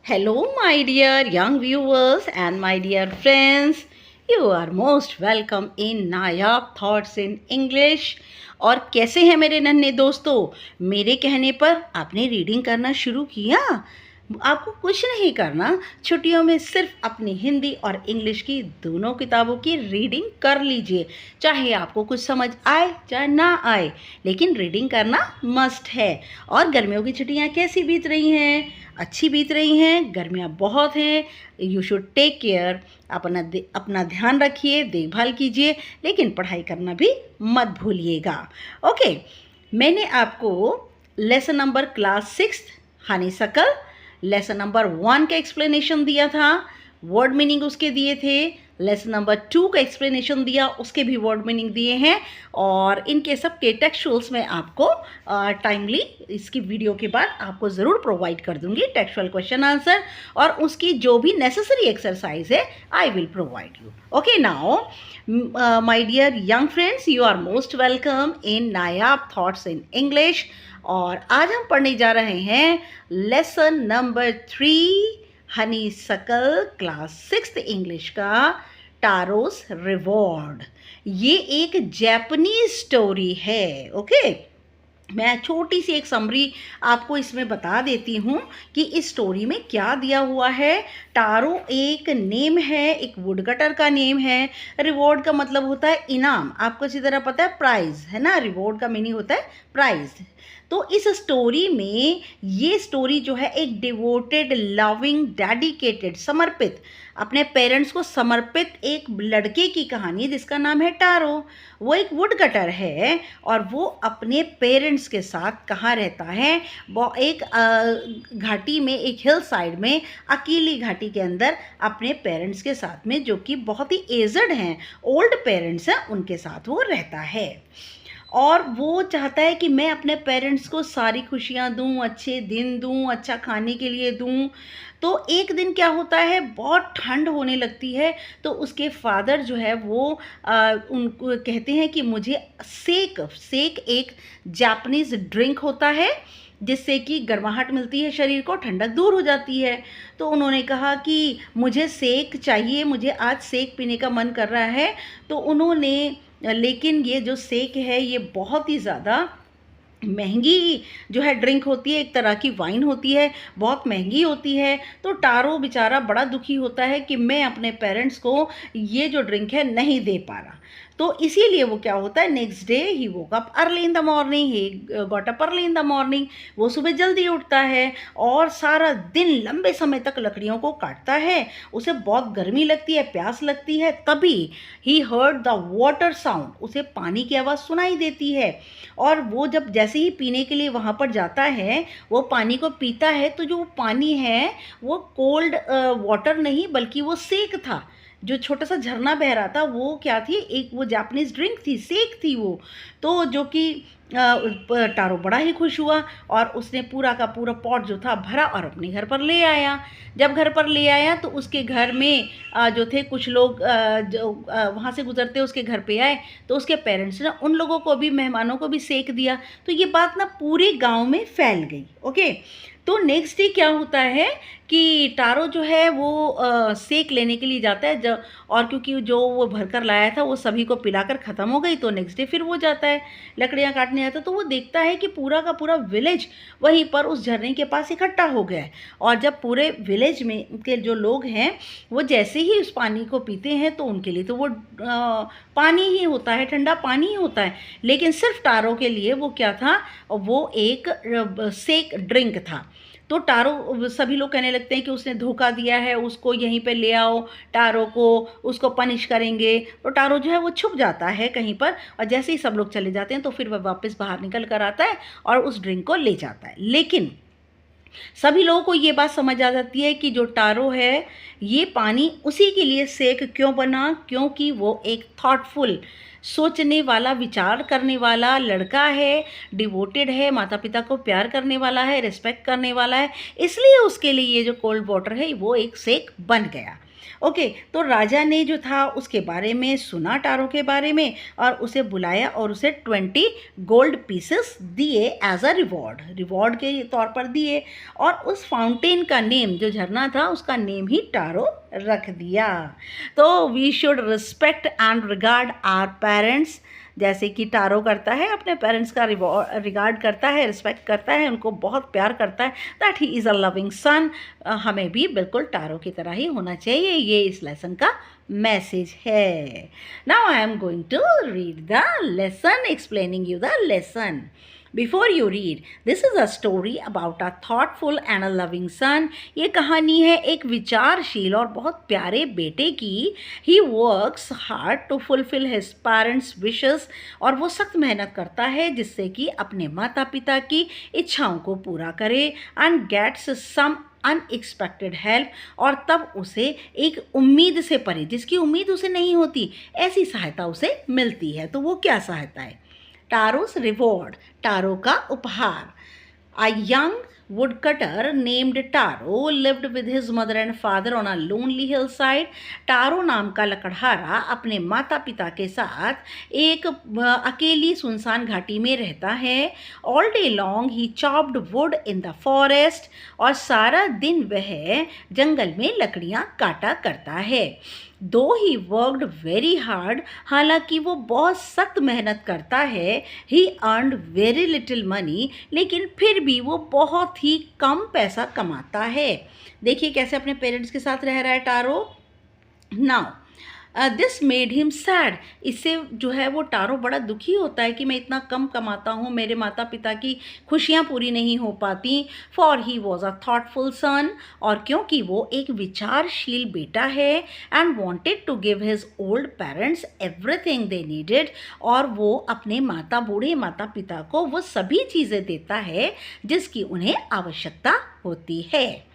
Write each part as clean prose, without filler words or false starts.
Hello, my dear young viewers and my dear friends. You are most welcome in Nayab thoughts in English. और कैसे हैं मेरे नन्हे दोस्तों? मेरे कहने पर आपने रीडिंग करना शुरू किया? आपको कुछ नहीं करना, छुट्टियों में सिर्फ अपनी हिंदी और इंग्लिश की दोनों किताबों की रीडिंग कर लीजिए। चाहे आपको कुछ समझ आए चाहे ना आए, लेकिन रीडिंग करना मस्ट है। और गर्मियों की छुट्टियां कैसी बीत रही हैं? अच्छी बीत रही हैं। गर्मियाँ बहुत हैं। You should take care. अपना ध्यान रखिए, देखभाल कीजिए, लेकिन पढ़ाई करना भी मत भूलिएगा। ओके, मैंने आपको lesson number class 6 honeysuckle lesson number 1 का एक्सप्लेनेशन दिया था, वर्ड मीनिंग उसके दिए थे। लेसन नंबर 2 का एक्सप्लेनेशन दिया, उसके भी वर्ड मीनिंग दिए हैं। और इनके सब के टेक्सचुअल्स में आपको टाइमली इसकी वीडियो के बाद आपको ज़रूर प्रोवाइड कर दूंगी, टेक्सचुअल क्वेश्चन आंसर और उसकी जो भी नेसेसरी एक्सरसाइज है I will provide you. Okay, now my dear young friends, you are most welcome in Nayab thoughts in English. और आज हम पढ़ने जा रहे हैं lesson number 3 honeysuckle class 6 English का, टारोस रिवॉर्ड। ये एक जापानीज स्टोरी है। ओके, मैं छोटी सी एक समरी आपको इसमें बता देती हूँ कि इस स्टोरी में क्या दिया हुआ है। टारो एक नेम है, एक वुडकटर का नेम है। रिवॉर्ड का मतलब होता है इनाम, आपको इसी तरह पता है प्राइज है ना। रिवॉर्ड का मीनिंग होता है प्राइज। तो इस स्टोरी में ये स्टोरी जो है एक डिवोटेड, लविंग, डेडिकेटेड, समर्पित, अपने पेरेंट्स को समर्पित एक लड़के की कहानी जिसका नाम है टारो। वो एक वुड कटर है और वो अपने पेरेंट्स के साथ कहाँ रहता है? वो एक घाटी में, एक हिल साइड में, अकेली घाटी के अंदर अपने पेरेंट्स के साथ में, जो कि बहुत ही एजड हैं, ओल्ड पेरेंट्स हैं, उनके साथ वो रहता है। और वो चाहता है कि मैं अपने पेरेंट्स को सारी खुशियाँ दूँ, अच्छे दिन दूँ, अच्छा खाने के लिए दूँ। तो एक दिन क्या होता है, बहुत ठंड होने लगती है। तो उसके फादर जो है वो उनको कहते हैं कि मुझे सेक सेक एक जापानीज़ ड्रिंक होता है जिससे कि गर्माहट मिलती है, शरीर को ठंडक दूर हो जाती है। तो उन्होंने कहा कि मुझे सेक चाहिए, मुझे आज सेक पीने का मन कर रहा है। तो उन्होंने, लेकिन ये जो सेक है ये बहुत ही ज़्यादा महंगी जो है ड्रिंक होती है, एक तरह की वाइन होती है, बहुत महंगी होती है। तो टारो बेचारा बड़ा दुखी होता है कि मैं अपने पेरेंट्स को ये जो ड्रिंक है नहीं दे पा रहा। तो इसीलिए वो क्या होता है, next day he woke up early in the morning, he got up early in the morning. वो सुबह जल्दी उठता है और सारा दिन लंबे समय तक लकड़ियों को काटता है। उसे बहुत गर्मी लगती है, प्यास लगती है। तभी he heard the water sound, उसे पानी की आवाज़ सुनाई देती है। और वो जब जैसे ही पीने के लिए वहाँ पर जाता है, वो पानी को पीता है, तो जो पानी है वो कोल्ड वाटर नहीं बल्कि वो सेक था। जो छोटा सा झरना बह रहा था वो क्या थी, एक वो जापानीज ड्रिंक थी, सेक थी वो। तो जो कि टारो बड़ा ही खुश हुआ और उसने पूरा का पूरा पॉट जो था भरा और अपने घर पर ले आया। जब घर पर ले आया तो उसके घर में जो थे कुछ लोग जो वहाँ से गुजरते उसके घर पे आए, तो उसके पेरेंट्स ने उन लोगों को भी, मेहमानों को भी सेक दिया। तो ये बात ना पूरे गांव में फैल गई। ओके, तो नेक्स्ट डे क्या होता है कि टारो जो है वो सेक लेने के लिए जाता है। जब और क्योंकि जो वो भर कर लाया था वो सभी को पिलाकर ख़त्म हो गई, तो नेक्स्ट डे फिर वो जाता है लकड़ियाँ काटने आता है। तो वो देखता है कि पूरा का पूरा विलेज वहीं पर उस झरने के पास इकट्ठा हो गया है। और जब पूरे विलेज में के जो लोग हैं वो जैसे ही उस पानी को पीते हैं तो उनके लिए तो वो पानी ही होता है, ठंडा पानी ही होता है। लेकिन सिर्फ टारो के लिए वो क्या था, वो एक सेक ड्रिंक था। तो टारो, सभी लोग कहने लगते हैं कि उसने धोखा दिया है, उसको यहीं पे ले आओ, टारो को, उसको पनिश करेंगे। तो टारो जो है वो छुप जाता है कहीं पर और जैसे ही सब लोग चले जाते हैं तो फिर वह वापस बाहर निकल कर आता है और उस ड्रिंक को ले जाता है। लेकिन सभी लोगों को ये बात समझ आ जाती है कि जो टारो है ये पानी उसी के लिए सेक क्यों बना, क्योंकि वो एक थॉटफुल, सोचने वाला, विचार करने वाला लड़का है, डिवोटेड है, माता पिता को प्यार करने वाला है, रिस्पेक्ट करने वाला है। इसलिए उसके लिए ये जो कोल्ड वाटर है वो एक सेक बन गया। ओके, तो राजा ने जो था उसके बारे में सुना, टारो के बारे में, और उसे बुलाया और उसे 20 गोल्ड पीसेस दिए एज अ रिवॉर्ड के तौर पर दिए। और उस फाउंटेन का नेम, जो झरना था उसका नेम ही टारो रख दिया। तो we should respect and regard our parents, जैसे कि टारो करता है, अपने पेरेंट्स का रिगार्ड करता है, रिस्पेक्ट करता है, उनको बहुत प्यार करता है, that he is a loving son. हमें भी बिल्कुल टारो की तरह ही होना चाहिए, ये इस लेसन का मैसेज है। Now I am going to read the lesson, explaining you the lesson. Before you read, this is a story about a thoughtful and a loving son. ये कहानी है एक विचारशील और बहुत प्यारे बेटे की। He works hard to fulfill his parents' wishes, और वो सख्त मेहनत करता है जिससे कि अपने माता पिता की इच्छाओं को पूरा करे, and gets some unexpected help, और तब उसे एक उम्मीद से परे, जिसकी उम्मीद उसे नहीं होती, ऐसी सहायता उसे मिलती है। तो वो क्या सहायता है? टारो's रिवॉर्ड, टारो का उपहार। A young woodcutter named Taro lived with his mother and father on a lonely hillside. Taro नाम का लकड़हारा अपने माता पिता के साथ एक अकेली सुनसान घाटी में रहता है। All day long he chopped wood in the forest, और सारा दिन वह जंगल में लकड़ियाँ काटा करता है। दो ही वर्कड वेरी हार्ड, हालांकि वो बहुत सख्त मेहनत करता है। He earned very little money, लेकिन फिर भी वो बहुत ही कम पैसा कमाता है। देखिए कैसे अपने पेरेंट्स के साथ रह रहा है Taro. Now this made him sad, इससे जो है वो टारो बड़ा दुखी होता है कि मैं इतना कम कमाता हूँ, मेरे माता पिता की खुशियाँ पूरी नहीं हो पाती। For he was a thoughtful son, और क्योंकि वो एक विचारशील बेटा है, and wanted to give his old parents everything they needed, और वो अपने बूढ़े माता पिता को वो सभी चीज़ें देता है जिसकी उन्हें आवश्यकता होती है।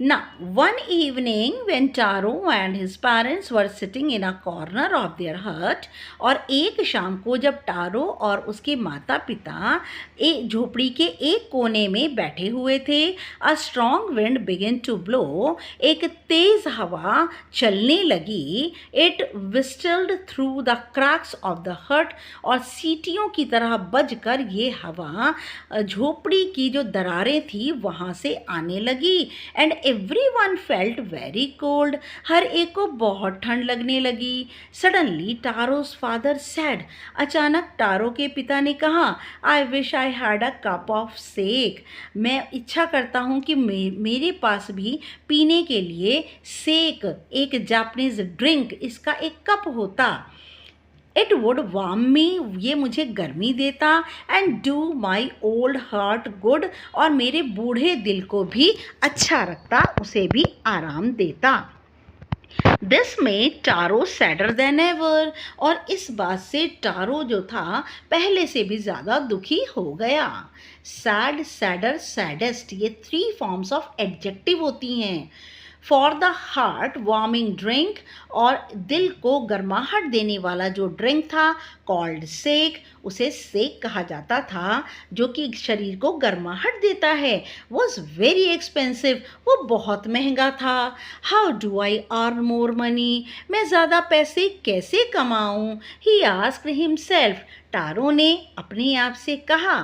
Now, one evening when Taro and his parents were sitting in a corner of their hut, और एक शाम को जब टारो और उसके माता पिता एक झोपड़ी के एक कोने में बैठे हुए थे, a strong wind began to blow, एक तेज हवा चलने लगी। It whistled through the cracks of the hut, और सीटियों की तरह बजकर ये हवा झोपड़ी की जो दरारें थी वहाँ से आने लगी। And Everyone felt very cold, हर एक को बहुत ठंड लगने लगी। Suddenly Taro's father said, अचानक टारो के पिता ने कहा, I wish I had a cup of sake, मैं इच्छा करता हूँ कि मेरे पास भी पीने के लिए सेक, एक जापानीज ड्रिंक, इसका एक कप होता। इट वुड वार्म मी, ये मुझे गर्मी देता, and do my old heart good, और मेरे बूढ़े दिल को भी अच्छा रखता, उसे भी आराम देता। दिस में टारो सैडर देन एवर, और इस बात से टारो जो था पहले से भी ज़्यादा दुखी हो गया। सैड, सैडर, सैडेस्ट, ये 3 फॉर्म्स ऑफ एडजेक्टिव होती हैं। For the heart warming drink, और दिल को गर्माहट देने वाला जो ड्रिंक था, कॉल्ड सेक, उसे सेक कहा जाता था, जो कि शरीर को गर्माहट देता है, वॉज वेरी एक्सपेंसिव, वो बहुत महंगा था। How do I earn more money, मैं ज़्यादा पैसे कैसे कमाऊँ? ही आस्क्ड हिमसेल्फ, टारो ने अपने आप से कहा।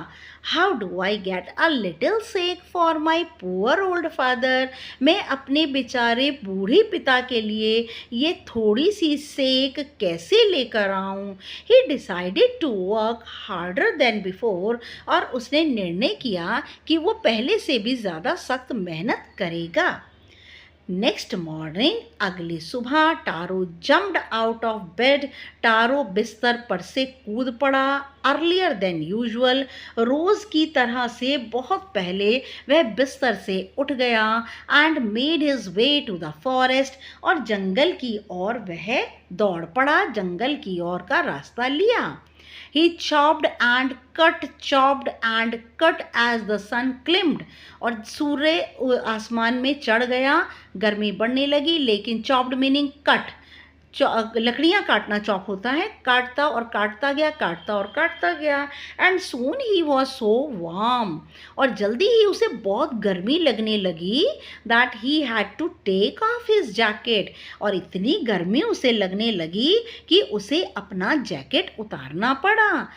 How do I get a little sake for my poor old father, मैं अपने बेचारे बूढ़े पिता के लिए ये थोड़ी सी सेक कैसे लेकर आऊँ? He decided to work harder than before, और उसने निर्णय किया कि वो पहले से भी ज़्यादा सख्त मेहनत करेगा। नेक्स्ट मॉर्निंग, अगली सुबह, Taro jumped out of bed, Taro बिस्तर पर से कूद पड़ा। अर्लियर देन यूजुअल, रोज़ की तरह से बहुत पहले वह बिस्तर से उठ गया। And made his way to the forest, और जंगल की ओर वह दौड़ पड़ा, जंगल की ओर का रास्ता लिया। He chopped and cut as the sun climbed, और सूर्य आसमान में चढ़ गया, गर्मी बढ़ने लगी, लेकिन chopped मीनिंग कट, लकड़ियाँ काटना चॉप होता है, काटता और काटता गया, काटता और काटता गया। And soon he was so warm, और जल्दी ही उसे बहुत गर्मी लगने लगी, that he had to take off his jacket, और इतनी गर्मी उसे लगने लगी कि उसे अपना जैकेट उतारना पड़ा।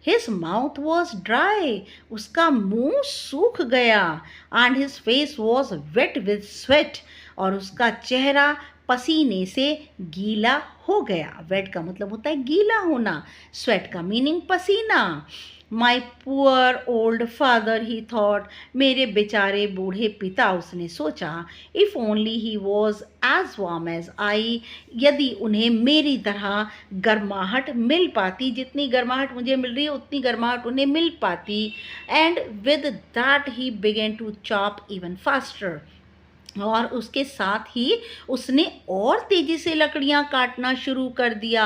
His mouth was dry, उसका मुंह सूख गया, and his face was wet with sweat, और उसका चेहरा पसीने से गीला हो गया। वेट का मतलब होता है गीला होना, स्वेट का मीनिंग पसीना। My poor old father he thought, मेरे बेचारे बूढ़े पिता, उसने सोचा। If only he was as warm as I, यदि उन्हें मेरी तरह गर्माहट मिल पाती, जितनी गर्माहट मुझे मिल रही है उतनी गर्माहट उन्हें मिल पाती। And with that he began to chop even faster, और उसके साथ ही उसने और तेज़ी से लकड़ियाँ काटना शुरू कर दिया।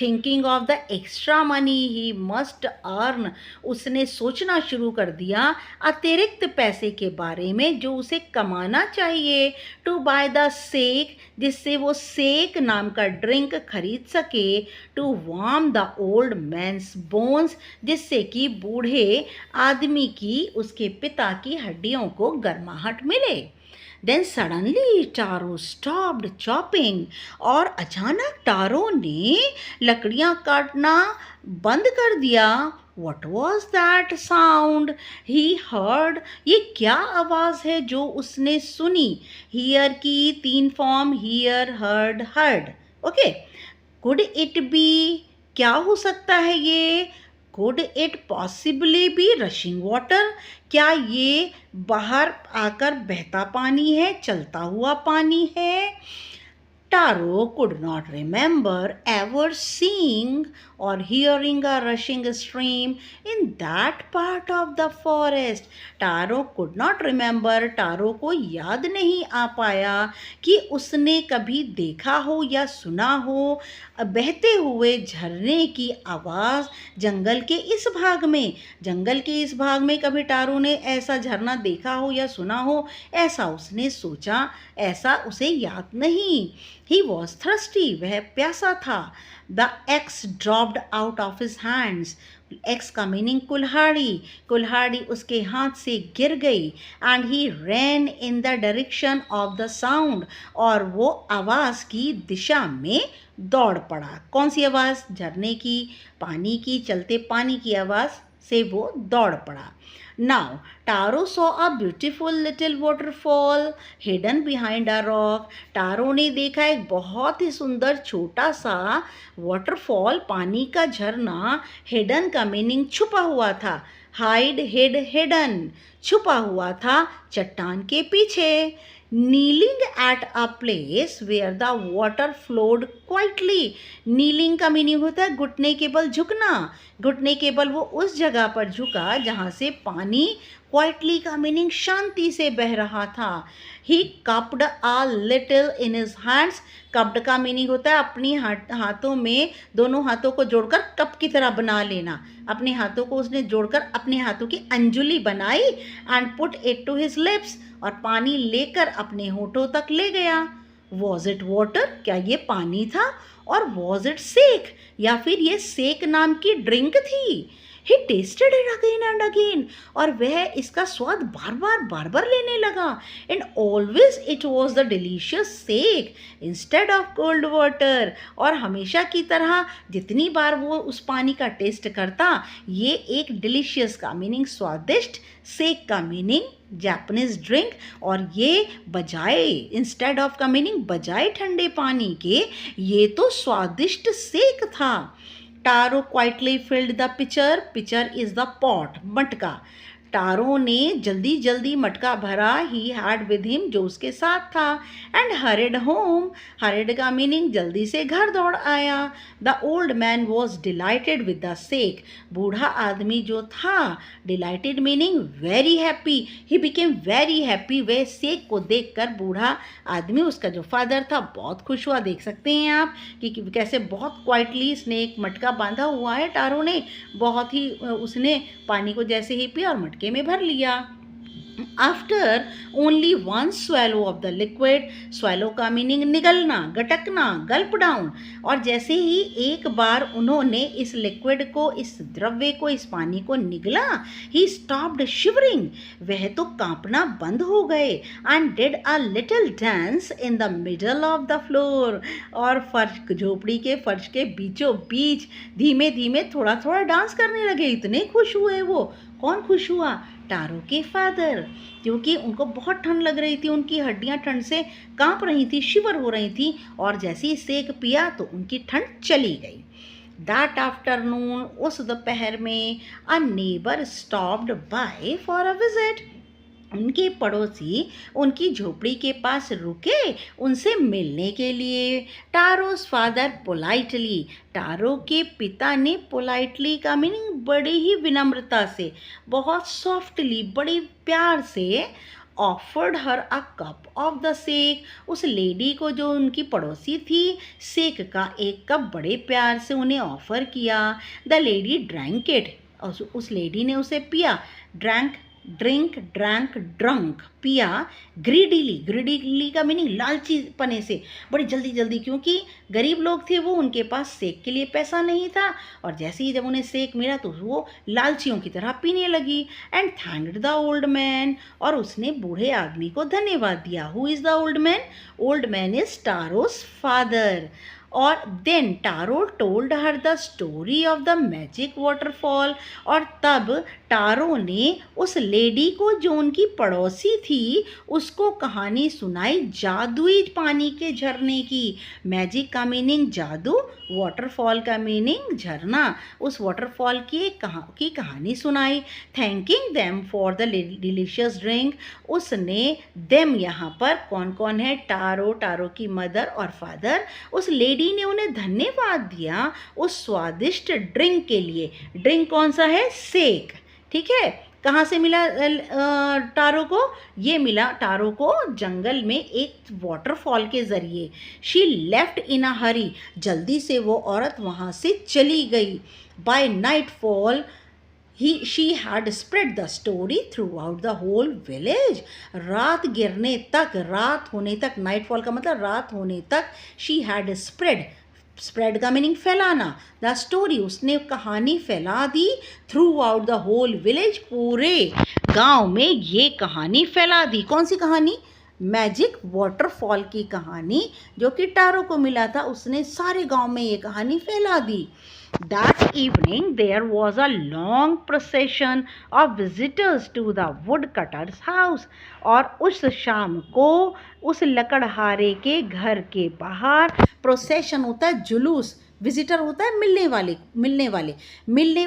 Thinking of the extra money he must earn, उसने सोचना शुरू कर दिया अतिरिक्त पैसे के बारे में जो उसे कमाना चाहिए। टू बाय द सेक, जिससे वो सेक नाम का ड्रिंक खरीद सके। To warm the old man's bones, जिससे कि बूढ़े आदमी की, उसके पिता की हड्डियों को गर्माहट मिले। Then suddenly Taro stopped chopping, और अचानक टारो ने लकड़ियाँ काटना बंद कर दिया। What was that sound he heard? ये क्या आवाज़ है जो उसने सुनी? Hear की 3 form, hear, heard, heard. Okay. Could it be? क्या हो सकता है ये? Could it possibly be rushing water? क्या ये बाहर आकर बहता पानी है, चलता हुआ पानी है? Taro could not remember ever seeing or hearing a rushing stream in that part of the forest. Taro could not remember, Taro को याद नहीं आ पाया कि उसने कभी देखा हो या सुना हो बहते हुए झरने की आवाज़ जंगल के इस भाग में। जंगल के इस भाग में कभी टारो ने ऐसा झरना देखा हो या सुना हो, ऐसा उसने सोचा, ऐसा उसे याद नहीं। He was thirsty, वह प्यासा था। The axe dropped out of his hands. Axe का मीनिंग कुल्हाड़ी, कुल्हाड़ी उसके हाथ से गिर गई। And he ran in the direction of the sound, और वो आवाज़ की दिशा में दौड़ पड़ा। कौन सी आवाज़? झरने की, पानी की, चलते पानी की आवाज़ से वो दौड़ पड़ा। Now, Taro saw a beautiful little waterfall hidden behind a rock. Taro ने देखा एक बहुत ही सुंदर छोटा सा वाटरफॉल, पानी का झरना। हिडन का मीनिंग छुपा हुआ था। हाइड, हिड, हिडन, छुपा हुआ था चट्टान के पीछे। Kneeling at a place where the water flowed quietly, kneeling का मीनिंग होता है घुटने के बल झुकना। घुटने के बल वो उस जगह पर झुका जहाँ से पानी क्वाइटली का मीनिंग शांति से बह रहा था। He cupped a little in his hands, cupped का मीनिंग होता है अपनी हाथों में, दोनों हाथों को जोड़कर कप की तरह बना लेना। अपने हाथों को उसने जोड़कर अपने हाथों की अंजुली बनाई। And put it to his lips, और पानी लेकर अपने होठों तक ले गया। वॉज इट वाटर, क्या ये पानी था? और वॉज इट सेक, या फिर ये सेक नाम की ड्रिंक थी? He tasted it again and again, और वह इसका स्वाद बार बार लेने लगा। And always it was the delicious sake instead of cold water, और हमेशा की तरह जितनी बार वो उस पानी का टेस्ट करता, ये एक डिलीशियस का मीनिंग स्वादिष्ट, सेक का मीनिंग जापानीज ड्रिंक, और ये बजाय, इंस्टेड ऑफ का मीनिंग बजाय ठंडे पानी के, ये तो स्वादिष्ट सेक था। Taro quietly filled the pitcher, pitcher is the pot, मटका। टारो ने जल्दी जल्दी मटका भरा। ही हैड विद हिम, जो उसके साथ था। एंड हरिड होम, हरिड का मीनिंग जल्दी से घर दौड़ आया। The old man was dilated with the sake, बूढ़ा आदमी जो था, dilated meaning very happy, he became very happy, वह सेक को देख कर बूढ़ा आदमी, उसका जो फादर था, बहुत खुश हुआ। देख सकते हैं आप कि कैसे बहुत क्वाइटली स्नेक मटका बांधा हुआ है टारो ने, बहुत ही उसने पानी को जैसे ही पिया और मटके में भर लिया। After only one swallow of the liquid, swallow का मीनिंग निगलना, गटकना, गल्प डाउन, और जैसे ही एक बार उन्होंने इस लिक्विड को, इस द्रव्य को, इस पानी को निगला, ही स्टॉप्ड शिवरिंग, वह तो कांपना बंद हो गए, and did a little dance in the middle of the floor, और फर्श, झोपड़ी के फर्श के बीचों बीच धीमे धीमे थोड़ा थोड़ा डांस करने लगे। इतने खुश हुए वो। कौन खुश हुआ? टारो के फादर, क्योंकि उनको बहुत ठंड लग रही थी, उनकी हड्डियां ठंड से कांप रही थी, शिवर हो रही थी, और जैसे ही सेक पिया तो उनकी ठंड चली गई। दैट आफ्टरनून, उस दोपहर में, a neighbour stopped bye for a visit, उनके पड़ोसी उनकी झोपड़ी के पास रुके उनसे मिलने के लिए। टारोस फादर पोलाइटली, टारो के पिता ने पोलाइटली का मीनिंग बड़ी ही विनम्रता से, बहुत सॉफ्टली, बड़ी प्यार से, offered her a cup of the सेक, उस लेडी को जो उनकी पड़ोसी थी, सेक का एक कप बड़े प्यार से उन्हें ऑफर किया। द लेडी ड्रैंक इट, उस लेडी ने उसे पिया। ड्रैंक, ड्रिंक, ड्रैंक, ड्रंक, पिया। ग्रीडीली, ग्रीडीली का मीनिंग लालची पने से, बड़ी जल्दी जल्दी, क्योंकि गरीब लोग थे वो, उनके पास सेक के लिए पैसा नहीं था, और जैसे ही जब उन्हें सेक मिला तो वो लालचियों की तरह पीने लगी। And thanked the old man, और उसने बूढ़े आदमी को धन्यवाद दिया। Who is the old man? Old man is Taro's father. और then Taro told her the story of the magic waterfall, और तब टारो ने उस लेडी को जो उनकी पड़ोसी थी उसको कहानी सुनाई जादुई पानी के झरने की। मैजिक का मीनिंग जादू, वाटरफॉल का मीनिंग झरना। उस वाटरफॉल की कहानी सुनाई। Thanking them for the delicious drink, उसने देम यहाँ पर कौन कौन है? टारो, टारो की मदर और फादर। उस लेडी ने उन्हें धन्यवाद दिया उस स्वादिष्ट ड्रिंक के लिए। ड्रिंक कौन सा है? सेक। ठीक है, कहाँ से मिला टारो को? ये मिला टारो को जंगल में एक वाटरफॉल के ज़रिए। शी लेफ्ट इन अ हरी, जल्दी से वो औरत वहाँ से चली गई। By nightfall she had spread the story throughout the whole village. रात गिरने तक, रात होने तक, नाइटफॉल का मतलब रात होने तक, she had spread, स्प्रेड का मीनिंग फैलाना, द स्टोरी, उसने कहानी फैला दी, throughout the whole village, पूरे गांव में ये कहानी फैला दी। कौन सी कहानी? मैजिक वाटरफॉल की कहानी, जो कि टारो को मिला था, उसने सारे गांव में ये कहानी फैला दी। That evening there was a long procession of visitors to the woodcutter's house, और उस शाम को उस लकड़हारे के घर के बाहर, प्रोसेशन होता है जुलूस, विजिटर होता है मिलने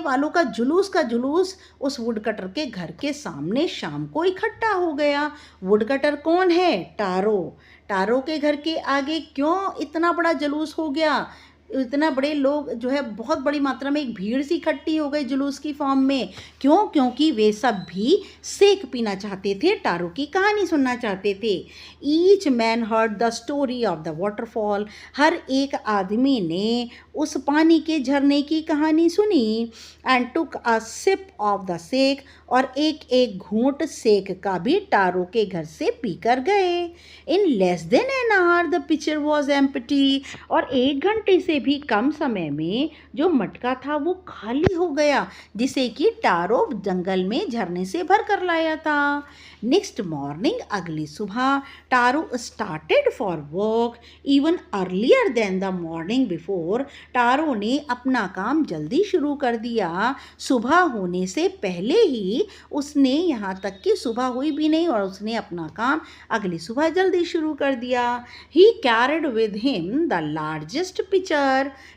वालों का जुलूस उस वुडकटर के घर के सामने शाम को इकट्ठा हो गया। वुडकटर कौन है? टारो। टारो के घर के आगे क्यों इतना बड़ा जुलूस हो गया? इतना बड़े लोग जो है, बहुत बड़ी मात्रा में एक भीड़ सी इकट्ठी हो गई जुलूस की फॉर्म में। क्यों? क्योंकि वे सब भी सेक पीना चाहते थे, टारो की कहानी सुनना चाहते थे। Each man heard the story of the waterfall, हर एक आदमी ने उस पानी के झरने की कहानी सुनी। And took a sip of the sake, और एक एक घूंट सेक का भी टारो के घर से पीकर गए। In less than an hour the pitcher was empty, और 1 घंटे से भी कम समय में जो मटका था वो खाली हो गया, जिसे कि टारो जंगल में झरने से भर कर लाया था। नेक्स्ट मॉर्निंग, अगली सुबह, Taro started for work even earlier than the morning before, Taro ने अपना काम जल्दी शुरू कर दिया, सुबह होने से पहले ही। उसने, यहाँ तक कि सुबह हुई भी नहीं और उसने अपना काम अगली सुबह जल्दी शुरू कर दिया। He carried with him the largest pitcher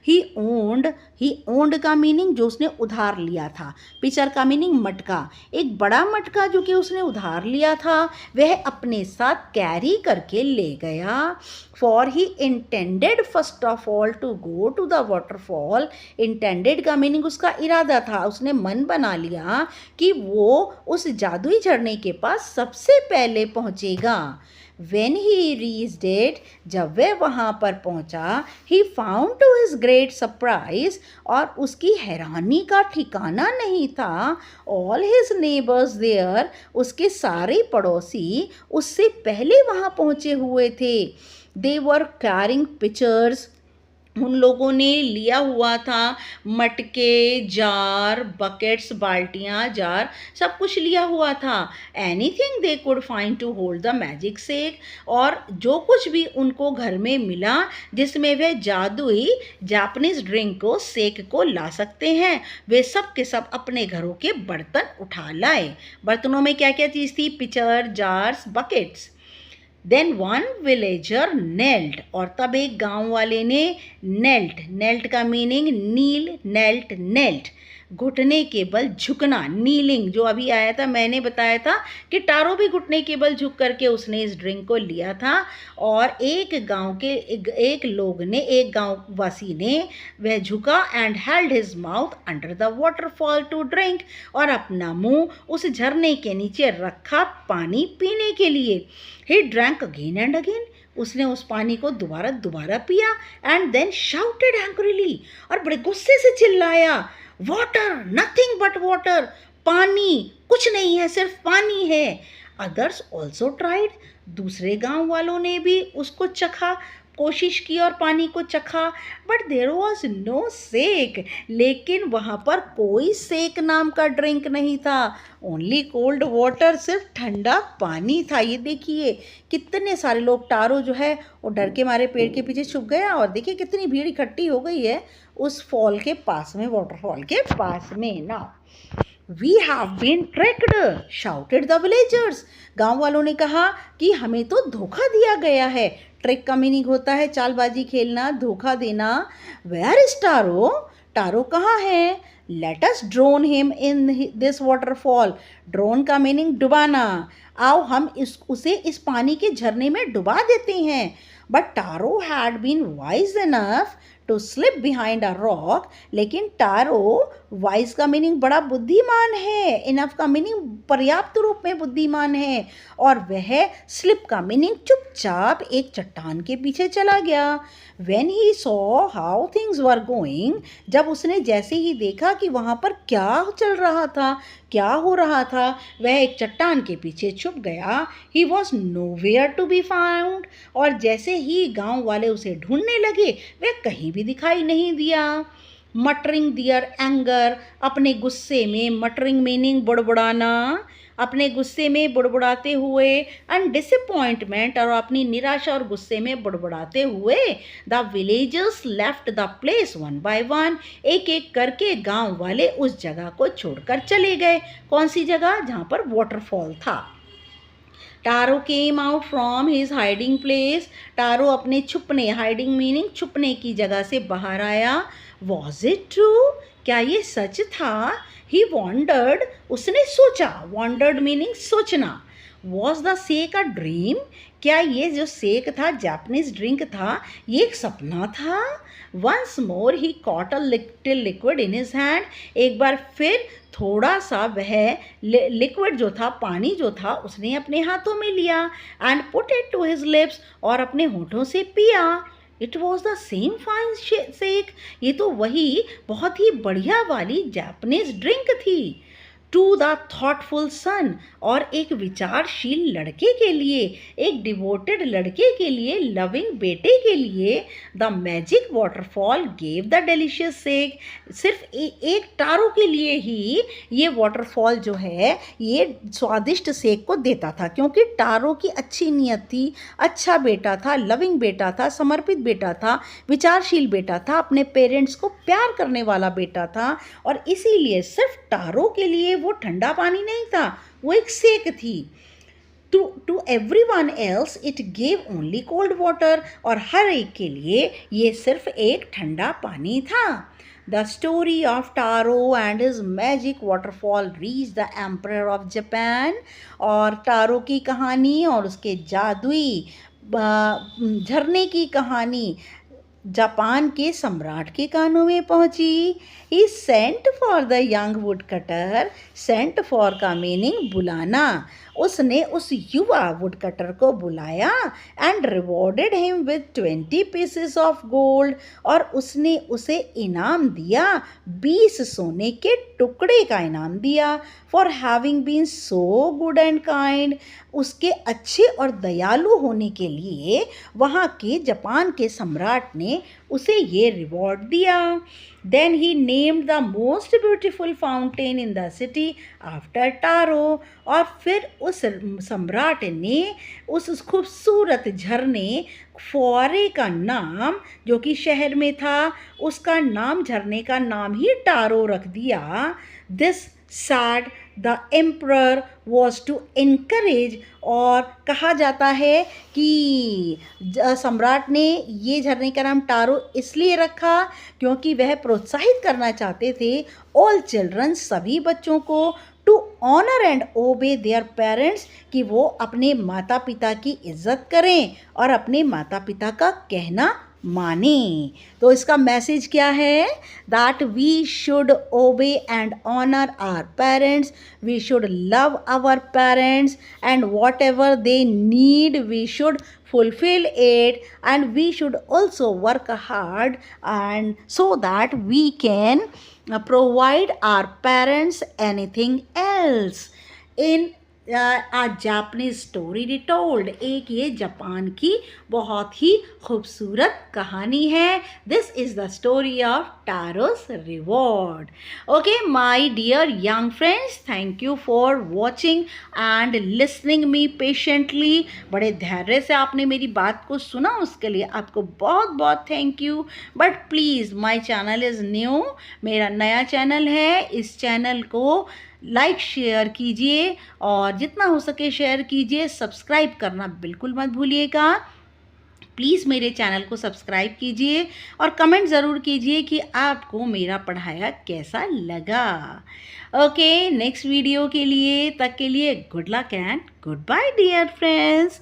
he owned का मीनिंग जो उसने उधार लिया था, पिचर का मीनिंग मटका, एक बड़ा मटका जो कि उसने उधार लिया था वह अपने साथ कैरी करके ले गया। For he intended first of all to go to the waterfall, intended का मीनिंग उसका इरादा था, उसने मन बना लिया कि वो उस जादुई झरने के पास सबसे पहले पहुँचेगा। When he reached it, जब वह वहाँ पर पहुँचा, he found to his great surprise, और उसकी हैरानी का ठिकाना नहीं था, all his neighbors there, उसके सारे पड़ोसी उससे पहले वहाँ पहुँचे हुए थे. They were carrying pitchers, उन लोगों ने लिया हुआ था मटके, जार, बकेट्स, बाल्टियाँ, जार, सब कुछ लिया हुआ था. Anything they could find to hold the magic sake, और जो कुछ भी उनको घर में मिला जिसमें वे जादुई जापानीज ड्रिंक को, सेक को ला सकते हैं, वे सब के सब अपने घरों के बर्तन उठा लाए. बर्तनों में क्या क्या चीज़ थी? Pitcher, jars, buckets. Then one villager knelt, और तब एक गांव वाले ने नेल्ट, नेल्ट का मीनिंग नील, नेल्ट, नेल्ट, घुटने के बल झुकना, नीलिंग, जो अभी आया था, मैंने बताया था कि टारो भी घुटने के बल झुक करके उसने इस ड्रिंक को लिया था. और एक गांववासी ने वह झुका and held his mouth under the waterfall to drink, और अपना मुंह उस झरने के नीचे रखा पानी पीने के लिए. He drank again and again, उसने उस पानी को दोबारा पिया. एंड देन शाउटेड एंग्रीली, और बड़े गुस्से से चिल्लाया, वाटर, नथिंग बट वाटर, पानी, कुछ नहीं है, सिर्फ पानी है. अदर्स ऑल्सो ट्राइड, दूसरे गांव वालों ने भी उसको चखा, कोशिश की और पानी को चखा. बट देयर वॉज नो सेक, लेकिन वहाँ पर कोई सेक नाम का ड्रिंक नहीं था. ओनली कोल्ड वाटर, सिर्फ ठंडा पानी था. ये देखिए कितने सारे लोग, टारो जो है वो डर के मारे पेड़ के पीछे छुप गया, और देखिए कितनी भीड़ इकट्ठी हो गई है उस फॉल के पास में, वाटरफॉल के पास में. Now We have been tricked, shouted the villagers. गांव वालों ने कहा कि हमें तो धोखा दिया गया है. ट्रिक का मीनिंग होता है चालबाजी खेलना, धोखा देना. Where is Taro? टारो कहाँ है? Let us drown him in this waterfall. Drone का मीनिंग डुबाना. आओ हम उसे इस पानी के झरने में डुबा देते हैं. But Taro had been wise enough to slip behind a rock. लेकिन टारो, वाइज का मीनिंग बड़ा बुद्धिमान है, इनफ का मीनिंग पर्याप्त रूप में बुद्धिमान है, और वह स्लिप का मीनिंग चुपचाप एक चट्टान के पीछे चला गया. When he saw how things were going, जब उसने जैसे ही देखा कि वहाँ पर क्या चल रहा था, क्या हो रहा था, वह एक चट्टान के पीछे छुप गया. He was nowhere to be found, और जैसे ही गांव वाले उसे ढूंढने लगे वह कहीं भी दिखाई नहीं दिया. मटरिंग दियर एंगर, अपने गुस्से में, मटरिंग मीनिंग बुड़बुड़ाना, अपने गुस्से में बुड़बुड़ाते हुए. एंड डिसअपॉइंटमेंट, और अपनी निराशा और गुस्से में बुड़बुड़ाते हुए. The villagers left the place one by one, एक एक करके गांव वाले उस जगह को छोड़कर चले गए. कौन सी जगह? जहाँ पर वाटरफॉल था. Taro came out from his hiding place, Taro अपने छुपने, हाइडिंग मीनिंग छुपने की जगह से बाहर आया. Was it true? क्या ये सच था? ही वॉन्डर्ड, उसने सोचा, वॉन्डर्ड मीनिंग सोचना. Was the sake a dream? क्या ये जो सेक था, जापानीज ड्रिंक था, ये एक सपना था? Once more he caught a little liquid in his hand, एक बार फिर थोड़ा सा वह लिक्विड जो था, पानी जो था, उसने अपने हाथों में लिया. And put it to his lips, और अपने होठों से पिया. It was the same fine sake, ये तो वही बहुत ही बढ़िया वाली जापानीज ड्रिंक थी. टू द थॉटफुल सन, और एक विचारशील लड़के के लिए, एक डिवोटेड लड़के के लिए, लविंग बेटे के लिए, the magic waterfall gave the delicious sake. सिर्फ एक टारो के लिए ही ये वाटरफॉल जो है ये स्वादिष्ट सेक को देता था, क्योंकि टारो की अच्छी नीयत थी, अच्छा बेटा था, लविंग बेटा था, समर्पित बेटा था, विचारशील बेटा था, अपने पेरेंट्स को प्यार करने वाला बेटा था, और इसीलिए सिर्फ टारो के लिए वो ठंडा पानी नहीं था, वो एक सेक थी. To everyone else it gave only cold water, और हर एक के लिए ये सिर्फ एक ठंडा पानी था. The story of Taro and his magic waterfall reach the emperor of Japan, और टारो की कहानी और उसके जादुई झरने की कहानी जापान के सम्राट के कानों में पहुंची. He sent for the young woodcutter, sent for का मीनिंग बुलाना, उसने उस युवा वुडकटर को बुलाया and rewarded him with 20 pieces of gold, और उसने उसे इनाम दिया, 20 सोने के टुकड़े का इनाम दिया, for having been so good and kind, उसके अच्छे और दयालु होने के लिए वहाँ के जापान के सम्राट ने उसे ये रिवॉर्ड दिया। Then he named the most beautiful fountain in the city after Taro, और फिर उस सम्राट ने उस खूबसूरत झरने फुआरे का नाम, जो कि शहर में था, उसका नाम, झरने का नाम ही टारो रख दिया। This said the emperor was to encourage, और कहा जाता है कि सम्राट ने ये झरने का नाम टारो इसलिए रखा क्योंकि वह प्रोत्साहित करना चाहते थे ऑल चिल्ड्रन, सभी बच्चों को, to honour and obey their parents, कि वो अपने माता पिता की इज्जत करें और अपने माता पिता का कहना माने। तो इसका मैसेज क्या है? That we should obey and honour our parents, we should love our parents, and whatever they need we should fulfill it, and we should also work hard and so that we can provide our parents anything else. In a Japanese story retold, एक ये Japan की बहुत ही खूबसूरत कहानी है. This is the story of Taro's reward. Okay, my dear young friends, thank you for watching and listening me patiently. बड़े धैर्य से आपने मेरी बात को सुना, उसके लिए आपको बहुत बहुत thank you. But please, my channel is new, मेरा नया चैनल है. इस चैनल को लाइक शेयर कीजिए और जितना हो सके शेयर कीजिए. सब्सक्राइब करना बिल्कुल मत भूलिएगा. प्लीज़ मेरे चैनल को सब्सक्राइब कीजिए और कमेंट ज़रूर कीजिए कि आपको मेरा पढ़ाया कैसा लगा. ओके, नेक्स्ट वीडियो के लिए, तक के लिए good luck and goodbye dear friends.